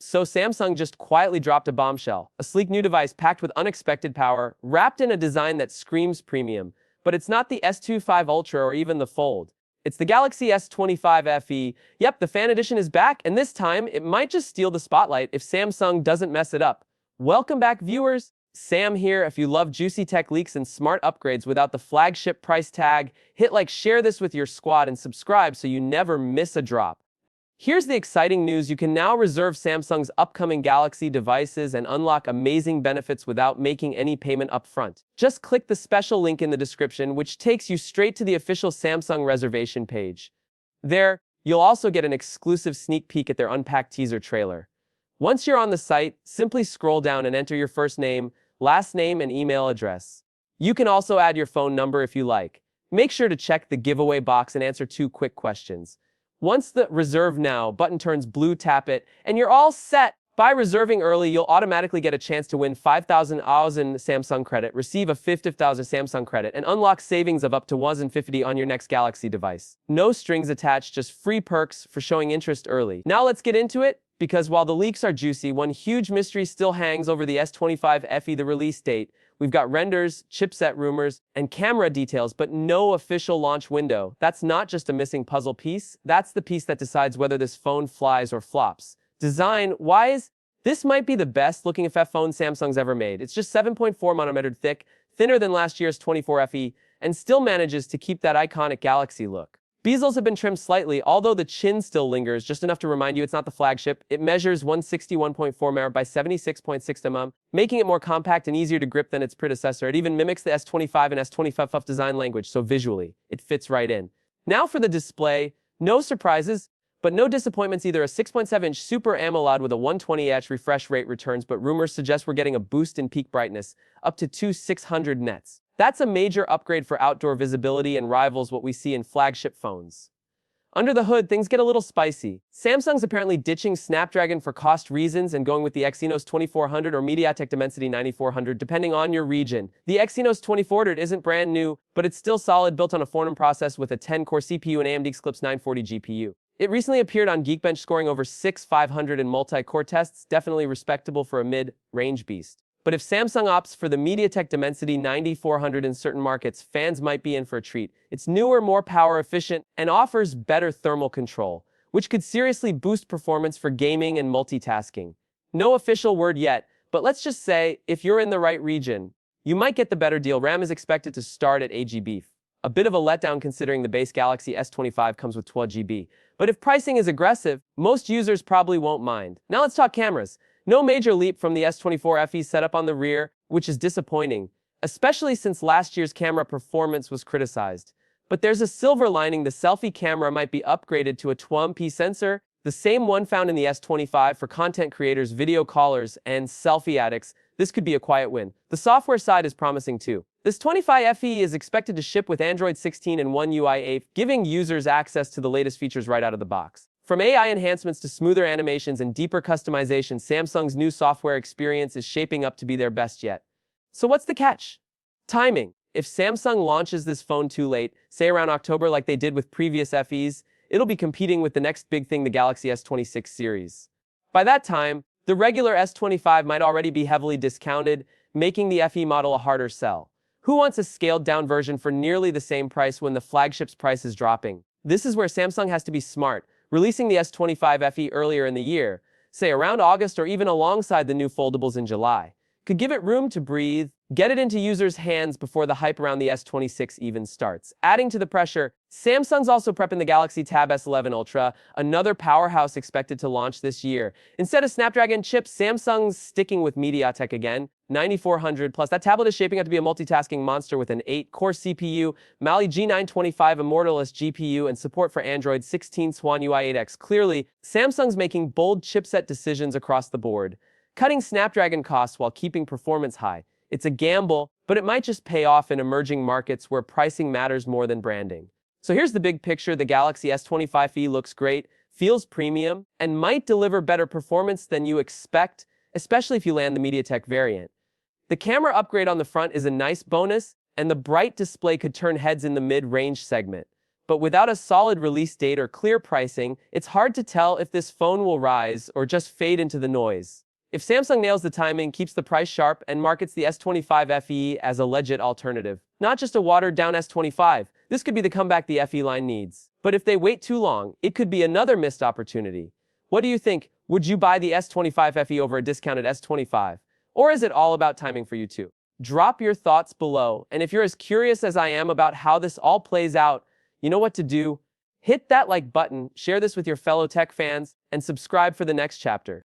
So Samsung just quietly dropped a bombshell, a sleek new device packed with unexpected power, wrapped in a design that screams premium. But it's not the S25 Ultra or even the Fold. It's the Galaxy S25 FE. Yep, the fan edition is back, and this time, it might just steal the spotlight if Samsung doesn't mess it up. Welcome back, viewers. Sam here. If you love juicy tech leaks and smart upgrades without the flagship price tag, hit like, share this with your squad, and subscribe so you never miss a drop. Here's the exciting news. You can now reserve Samsung's upcoming Galaxy devices and unlock amazing benefits without making any payment upfront. Just click the special link in the description, which takes you straight to the official Samsung reservation page. There, you'll also get an exclusive sneak peek at their unpacked teaser trailer. Once you're on the site, simply scroll down and enter your first name, last name, and email address. You can also add your phone number if you like. Make sure to check the giveaway box and answer 2 quick questions. Once the Reserve Now button turns blue, tap it, and you're all set. By reserving early, you'll automatically get a chance to win 5,000 Samsung credit, receive a 50,000 Samsung credit, and unlock savings of up to 150 on your next Galaxy device. No strings attached, just free perks for showing interest early. Now let's get into it, because while the leaks are juicy, one huge mystery still hangs over the S25 FE, the release date. We've got renders, chipset rumors, and camera details, but no official launch window. That's not just a missing puzzle piece. That's the piece that decides whether this phone flies or flops. Design-wise, this might be the best-looking FF phone Samsung's ever made. It's just 7.4 mm thick, thinner than last year's 24 FE, and still manages to keep that iconic Galaxy look. Bezels have been trimmed slightly, although the chin still lingers, just enough to remind you it's not the flagship. It measures 161.4 mm by 76.6 mm, making it more compact and easier to grip than its predecessor. It even mimics the S25 and S25 FE design language, so visually, it fits right in. Now for the display, no surprises, but no disappointments either. A 6.7-inch Super AMOLED with a 120Hz refresh rate returns, but rumors suggest we're getting a boost in peak brightness, up to 2600 nits. That's a major upgrade for outdoor visibility and rivals what we see in flagship phones. Under the hood, things get a little spicy. Samsung's apparently ditching Snapdragon for cost reasons and going with the Exynos 2400 or MediaTek Dimensity 9400, depending on your region. The Exynos 2400 isn't brand new, but it's still solid, built on a Fortnum process with a 10-core CPU and AMD Eclipse 940 GPU. It recently appeared on Geekbench, scoring over 6,500 in multi-core tests, definitely respectable for a mid-range beast. But if Samsung opts for the MediaTek Dimensity 9400 in certain markets, fans might be in for a treat. It's newer, more power efficient, and offers better thermal control, which could seriously boost performance for gaming and multitasking. No official word yet, but let's just say, if you're in the right region, you might get the better deal. RAM is expected to start at 8 GB. A bit of a letdown considering the base Galaxy S25 comes with 12 GB. But if pricing is aggressive, most users probably won't mind. Now let's talk cameras. No major leap from the S24 FE setup on the rear, which is disappointing, especially since last year's camera performance was criticized. But there's a silver lining. The selfie camera might be upgraded to a 12MP sensor, the same one found in the S25 for content creators, video callers, and selfie addicts. This could be a quiet win. The software side is promising too. This 25 FE is expected to ship with Android 16 and One UI 8, giving users access to the latest features right out of the box. From AI enhancements to smoother animations and deeper customization, Samsung's new software experience is shaping up to be their best yet. So what's the catch? Timing. If Samsung launches this phone too late, say around October like they did with previous FEs, it'll be competing with the next big thing, the Galaxy S26 series. By that time, the regular S25 might already be heavily discounted, making the FE model a harder sell. Who wants a scaled-down version for nearly the same price when the flagship's price is dropping? This is where Samsung has to be smart, releasing the S25 FE earlier in the year, say around August or even alongside the new foldables in July, could give it room to breathe, get it into users' hands before the hype around the S26 even starts. Adding to the pressure, Samsung's also prepping the Galaxy Tab S11 Ultra, another powerhouse expected to launch this year. Instead of Snapdragon chips, Samsung's sticking with MediaTek again, 9400 plus. That tablet is shaping up to be a multitasking monster with an 8-core CPU, Mali G925 Immortalis GPU, and support for Android 16 One UI 8X. Clearly, Samsung's making bold chipset decisions across the board, cutting Snapdragon costs while keeping performance high. It's a gamble, but it might just pay off in emerging markets where pricing matters more than branding. So here's the big picture. The Galaxy S25 FE looks great, feels premium, and might deliver better performance than you expect, especially if you land the MediaTek variant. The camera upgrade on the front is a nice bonus, and the bright display could turn heads in the mid-range segment. But without a solid release date or clear pricing, it's hard to tell if this phone will rise or just fade into the noise. If Samsung nails the timing, keeps the price sharp, and markets the S25 FE as a legit alternative, not just a watered-down S25, this could be the comeback the FE line needs. But if they wait too long, it could be another missed opportunity. What do you think? Would you buy the S25 FE over a discounted S25? Or is it all about timing for you too? Drop your thoughts below, and if you're as curious as I am about how this all plays out, you know what to do. Hit that like button, share this with your fellow tech fans, and subscribe for the next chapter.